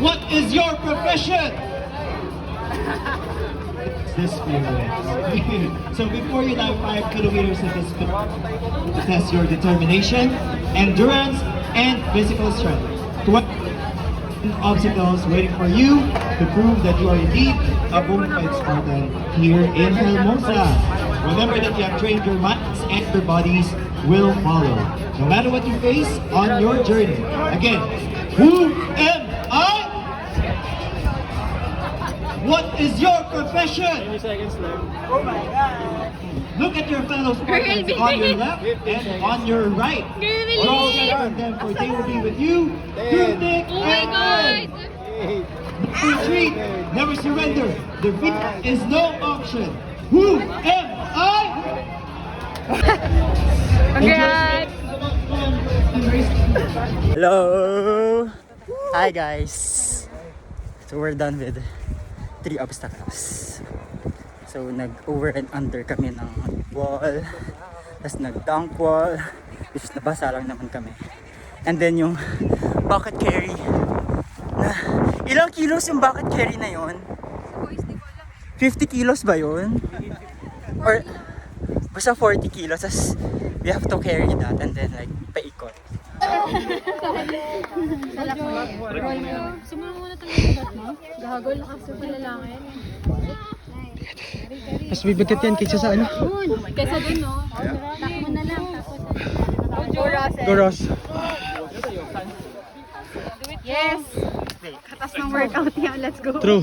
What is your profession? This feeling. So before you dive 5 kilometers of this to test your determination, endurance, and physical strength. 20 obstacles waiting for you to prove that you are indeed a bona fide Spartan here in Hermosa. Remember that you have trained your minds and your bodies will follow. No matter what you face on your journey. Again, who am I? What is your profession? 20 seconds left. Oh my God! Look at your fellow Spartans on your left and on your right. Draw from them, for they will be with you through thick and thin. Never retreat, never surrender. Defeat is no option. Who am I? Congrats! Hello! Hi guys! So we're done with 3 obstacles. So nag-over and under kami ng wall. Tapos nag-dunk wall. Which is nabasa lang naman kami. And then yung bucket carry. Na, ilang kilos yung bucket carry na yon? 50 kilos ba yun? Or basta 40 kilos. Tapos we have to carry that and then like paikot. Sumunod muna tayo sa bat mo. Gahagol na kasi palalangin. Mas bibigat yan kaysa sa ano? Kesa dun, no? Takbo na lang. Go Ross! Yes! Katas ng workout yan. Let's go. True!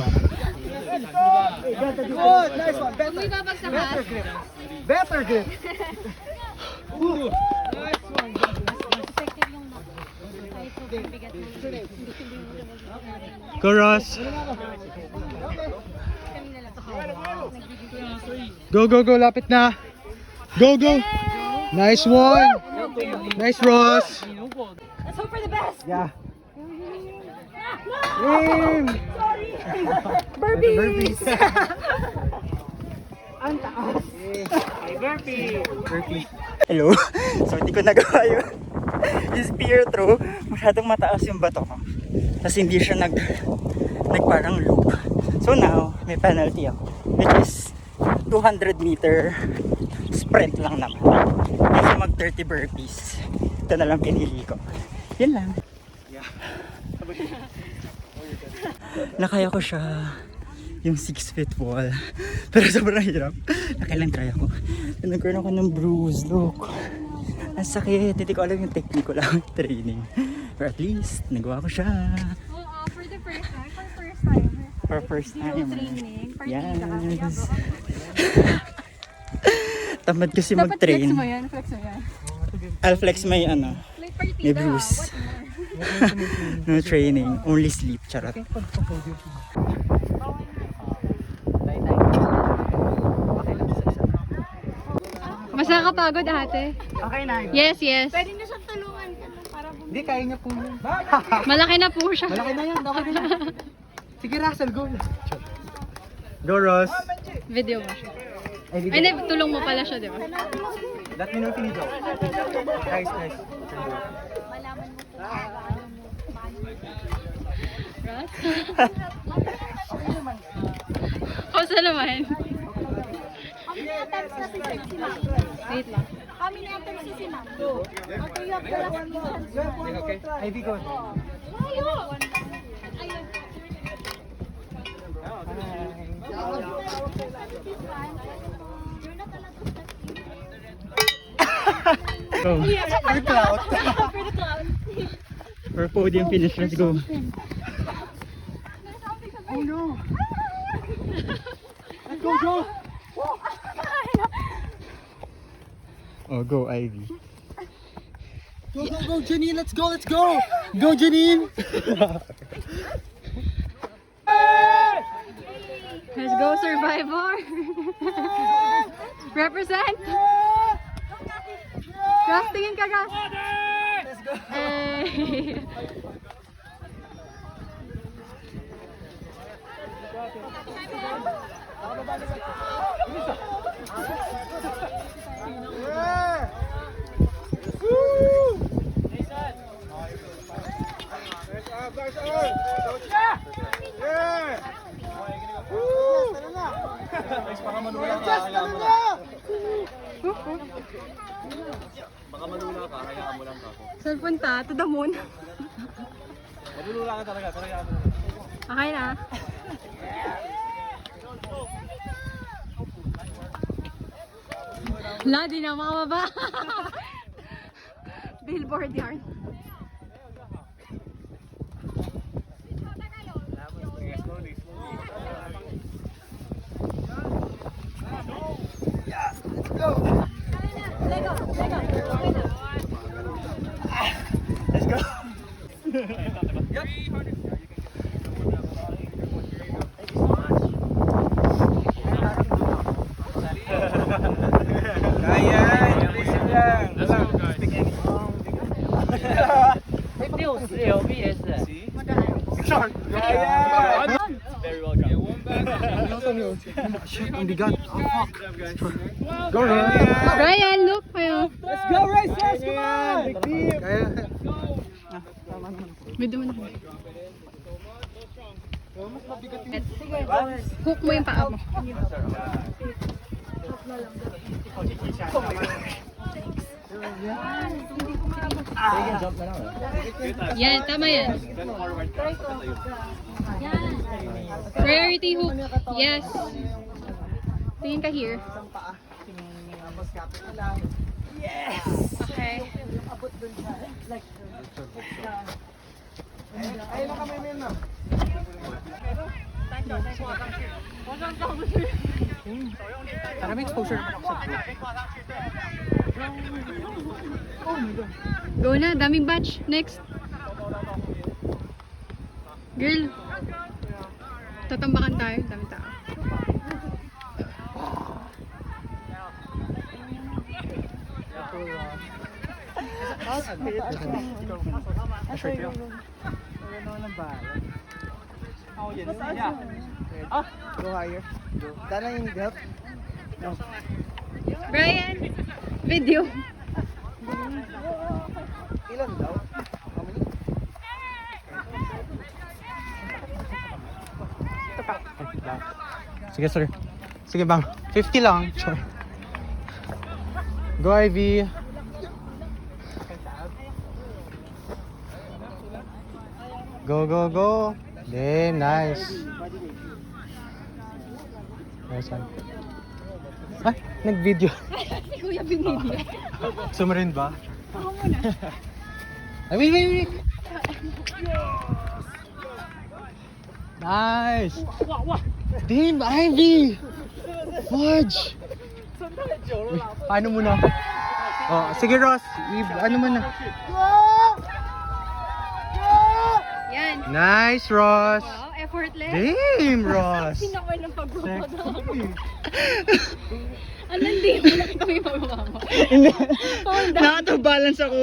Oh, nice one. Kung may babagsakan. Better grip. Go Ross! Go, go, go! Lapit na! Go, go! Nice one! Nice Ross! Let's hope for the best. Yeah. Burpees! Hello! So hindi ko nagawa yung spear throw. Masyadong mataas yung bato ko. Tapos hindi siya nagparang loop. So now, may penalty ako. Which is 200 meter sprint lang naman. Kasi mag 30 burpees. Ito na lang pinili ko. Yun lang. Nakaya ko siya yung 6 feet wall. Pero sobrang hirap. Nakailang try ako. Nagkaroon ako ng bruise. Look. Ang sakit. Hindi ko alam yung technique ko lang. Training. But at least, nagawa ko siya. Oo, for the first time. For first time. Training. Yes. Tamad kasi Dapat mag-train. flex mo yan. Flex mo yan. I'll flex may ano. Like partida. May bruise. No training. Only sleep. Charot. Basta kapagod ate. Okay na. Yes, yes. Pwede na siyang tulungan ka na para Hindi, kaya niya po yun. Malaki na po siya. Malaki na yan. Okay na yan. Sige, Russell, go. Go Ross. Video mo siya. Ay, hindi, tulong mo pala siya, di ba? Let me know if you need help. Guys, guys. Right? Kausa naman. Kami na attempts na si Ma'am. Wait lang. Kami na attempts na si Ma'am. Okay, you have the last chance. Okay. Ivy, go. Ayun. Ayun. Go. For clout. For the cloud. For podium finish. Let's go. Oh no. Let's go, go. Oh, go Ivy. Go, go, go, Janine. Let's go, let's go. Go, Janine. Let's go, Survivor! Represent! Gas, tingin ka, Gas! Let's go. Hey! Baka malula ka, hayaan mo lang ako. Saan punta? To the moon. Malulula ka talaga, hayaan mo lang. Okay na. La, di na makababa. Billboard yarn. Very welcome. Ang bigat. Brian, look kayo. Let's go, Racers! Come on! Medyo mo na. Hook mo yung paa mo. Yan, tama yan. Priority hook. Yes. Tingin ka here. Yes! Okay. Maraming exposure naman ako sa Go na, daming batch. Next. Girl. Tatambakan tayo, daming tao. Go higher. Dana yung help. Brian, video. Ilan daw? Sige sir. Sige bang. 50 lang. Sure. Go Ivy. Go go go. Then nice. Nice one. Ay, nag-video. Si Kuya binili. Sumarin ba? Ako muna. Ay, wait. Nice. Damn, Ivy. Fudge. Uy, paano muna? Oh, sige Ross. Ano muna? Yan. Nice, Ross. Wow, effortless. Damn, Ross. Sinakay ng pagbubuto. Ano, hindi mo na kami magawa mo. Hindi. Hold on. Nakata-balance ako.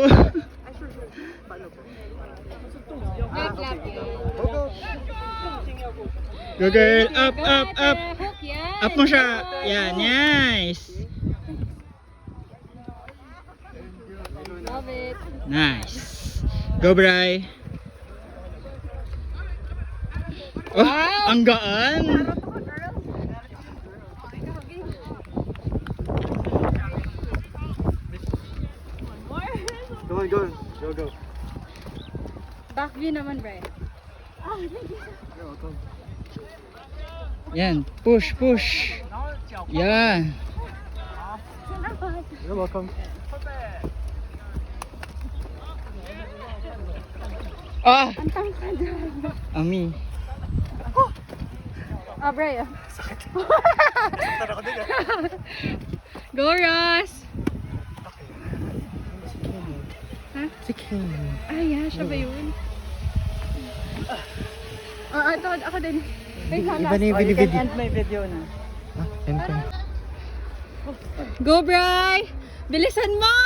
Good clap yan. Go girl. Up, Go up, ate. up. Hook yan. Up mo siya. Yan, nice. Love it. Nice. Go, Bri. Oh, Wow. ang gaan. Go. Back view naman, Brian. Yan, push. Yan. You're welcome. Ah! Ang tangkad. Ami. Ah, Brian. Go, Ross! Ha? Si King. Ay, yeah, siya ba yun? Ito, ako din. Wait, Iba na yung video. end my video na. Ah, end ko na. Go, Bri! Bilisan mo!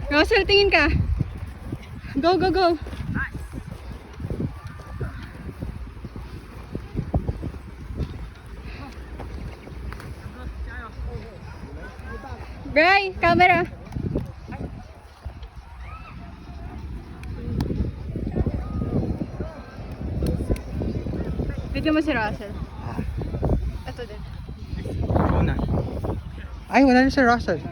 Russell, tingin ka. Go. Bri, camera. Video mo si Russell. Ito din. Go na. Ay, wala na si Russell.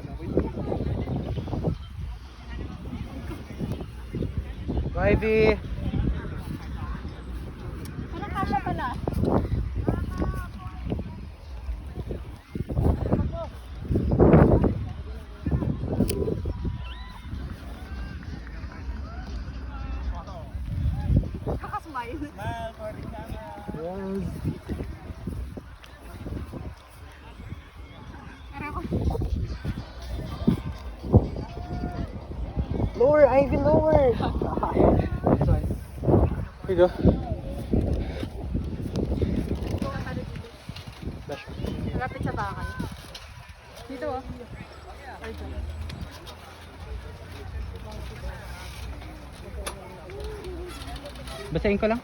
Ivy. Ano kasha pala? Kakasmile. Lower, Ivy, lower. Here you go. Malapit sa bakal. Dito oh. Basahin ko lang.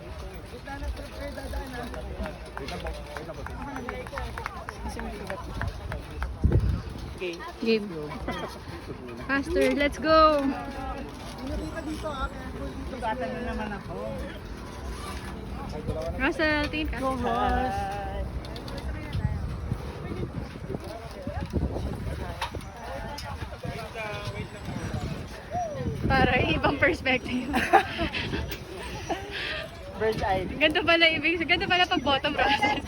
Game. Faster, let's go. Russell, tingin ka. Para ibang perspective. Bird's eye. Ganito pala pag bottom Russell.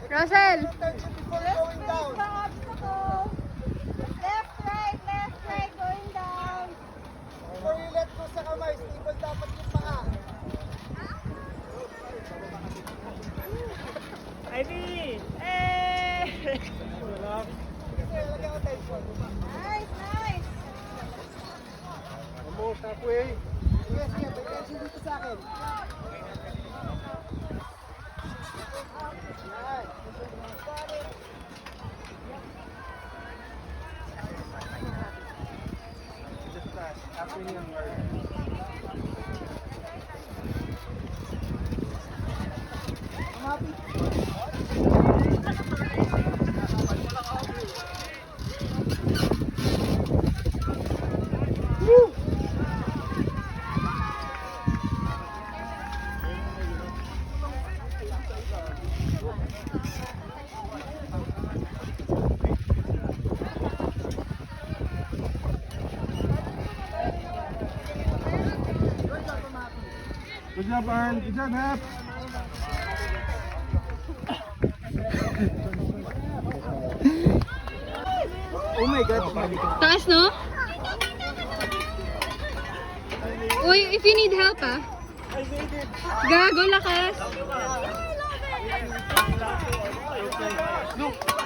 Russell! Left, right, going down. Before you let go sa kamay, stable dapat yung paa. Ivy! Eh! Lagyan ko tension. Nice, nice. Almost halfway. Yes, yes, may tension dito sa akin. Good job, Arn. Good job, Hap. Oh my God. Taas, no? Uy, if you need help, ah. Gago, lakas.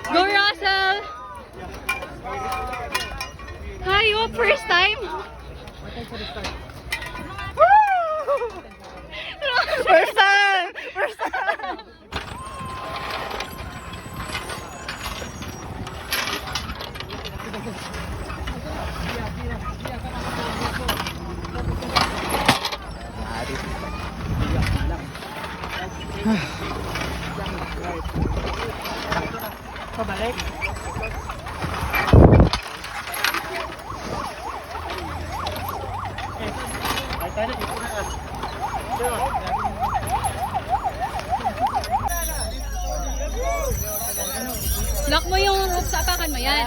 Go, Russell! Hi, oh, first time? First time! First time! Pabalik. Lock mo yung rope sa apakan mo, yan.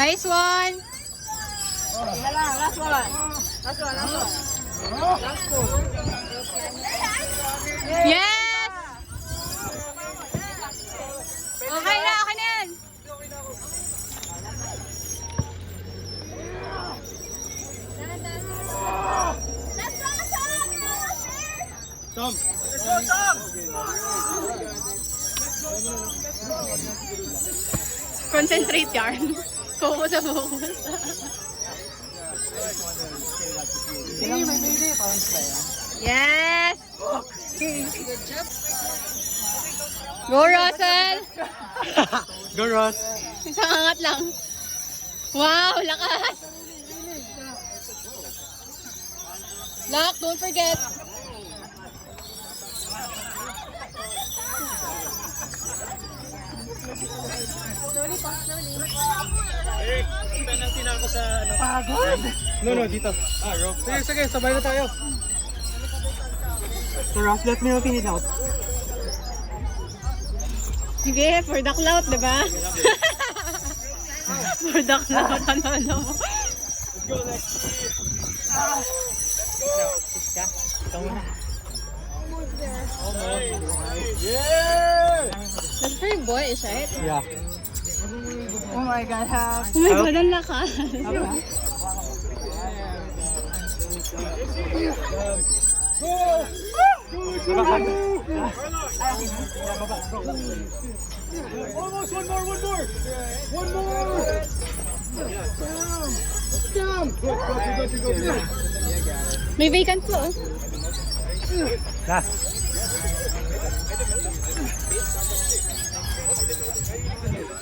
Nice one. Nice one. Yes! Okay na, okay na yan. Tom. Concentrate yarn. Focus sa focus. Yes! Good job. Go, Russell! Go, Ross! Isang angat lang. Wow, lakas! Lock, don't forget. No, dito. Rob. Sige, sabay na tayo. So, Ross, let me open it out. Sige, for the clout, di ba? For the clout, ano mo? That's pretty boyish, right? Yeah. Oh my God, ang lakas. Almost one more. One more. Down. Go. May vacant po. Oh. Last.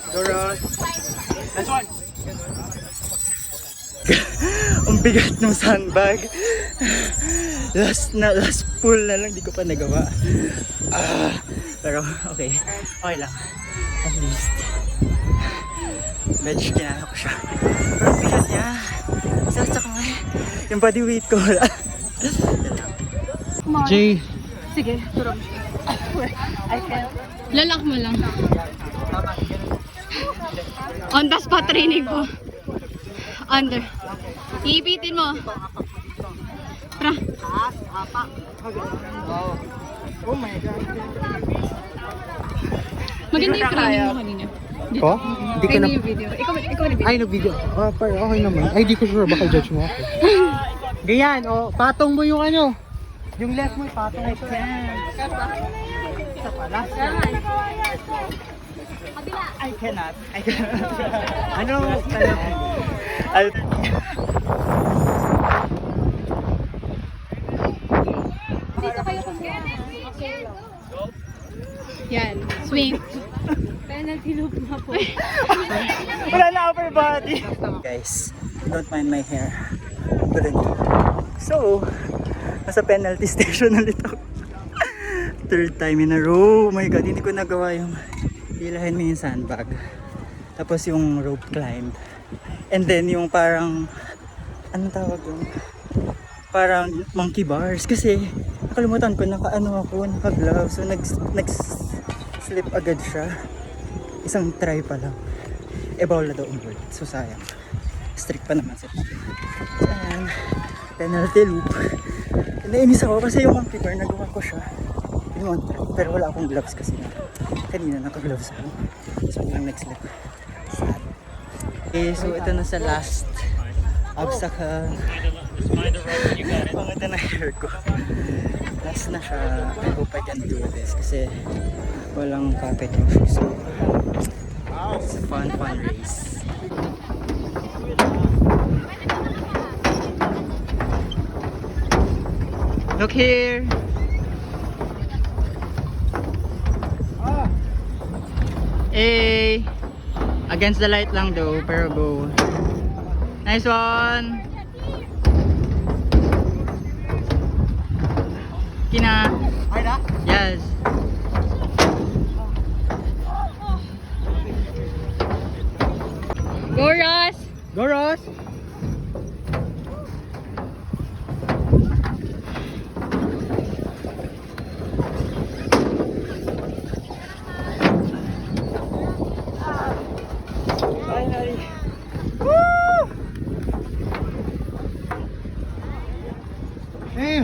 Go, Ross. Last one. Ang bigat ng sandbag. Last pull na lang, di ko pa nagawa. Pero okay lang. At least medyo kinala ko siya. Pero ang bigat niya. Sa kamay. Yung body weight ko wala. Jay. Sige, turog. Lalak mo lang. On the spot training po. Under. Iipitin mo. Pra. Oh my God. Maganda yung training mo kanina. Ko? Hindi ko na... Training yung video. Ikaw na-video. Ay, nag-video. Pero okay naman. Ay, di ko sure. Baka judge mo ako. Ganyan, patong mo yung ano. Yung left mo, patong mo siya. Isa pa, last one. I cannot. Ano? Yan. Swing. Wala na upper body. Guys, don't mind my hair. So, nasa penalty station ulit ako. Third time in a row. Oh my God, hindi ko nagawa yung hilahin mo yung sandbag. Tapos yung rope climb. And then yung parang, anong tawag yung? Parang monkey bars. Kasi nakalimutan ko, naka-glove. So nag-slip agad siya. Isang try pa lang. Bawal na daw umulot. So sayang. Strict pa naman siya. Sayang. Penalty loop. Nainis ako kasi yung monkey bar, nagawa ko siya. Pero wala akong gloves kasi kanina naka-gloves ako. So yung nag-slip. Sad. Okay, so ito na sa last obstacle. Pangita na hair ko. Last na siya. I hope I can do this kasi walang carpet yung shoes. So it's a fun race. Look here. Hey. Against the light lang though, pero go. Nice one. Kina. Yes. Go, Ross! Go, Ross. Finally. Woo! Hey,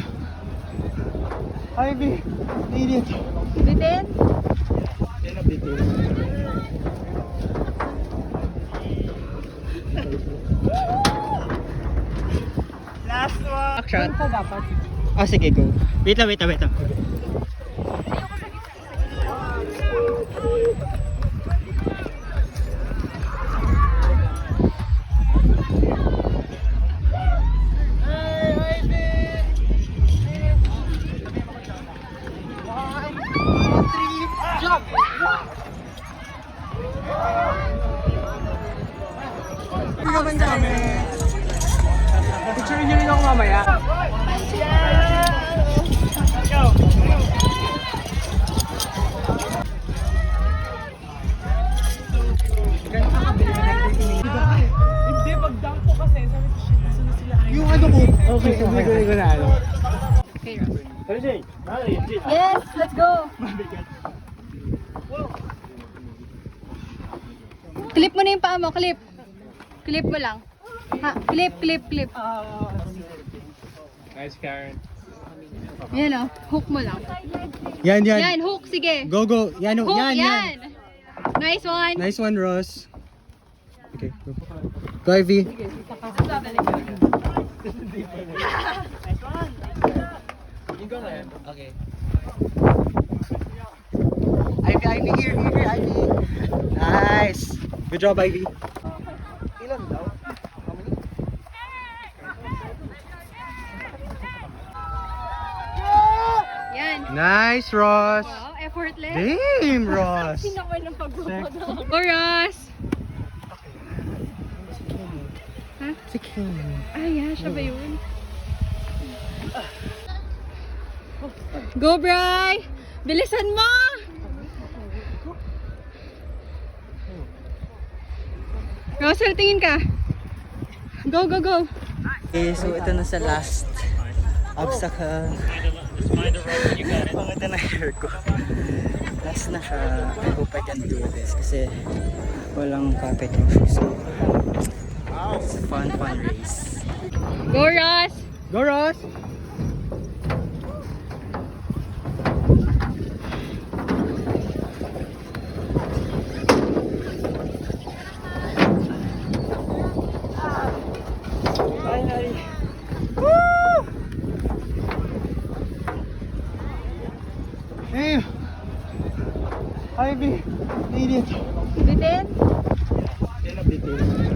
Ivy, need it. Bitin? Last one. Action. Oh, sige, go. Wait lang. Hey, Ivy! mamaya. Yung ano ko. Okay, sabi ko na ano. Okay, Ross. Yes, let's go. Clip mo na yung paa mo, clip. Clip mo lang. Ha, clip, clip, clip. Nice, Karen. Yan o, hook mo lang. Yan, Yan, hook, sige. Go, go. Yan, Hook, yan. Nice one. Nice one, Ross. Okay, go. Go, Ivy. Okay. Ivy, here, Ivy. Nice. Good job, Ivy. Ilan daw? How many? Yan. Nice, Ross. Wow, effortless. Damn, Ross. Sinakay ng pagbubudo. Go, Ross. Ha? Si King. Ay, yeah, siya ba yun? Go, Bri! Bilisan mo! Russell, tingin ka. Go, go, go. Okay, so ito na sa last obstacle. Pangita na hair ko. Last na siya. I hope I can do this kasi walang carpet yung shoes. So, it's a fun race. Go, Ross! Go, Ross. Hey, Ivy, need it. Bitin? Bitin.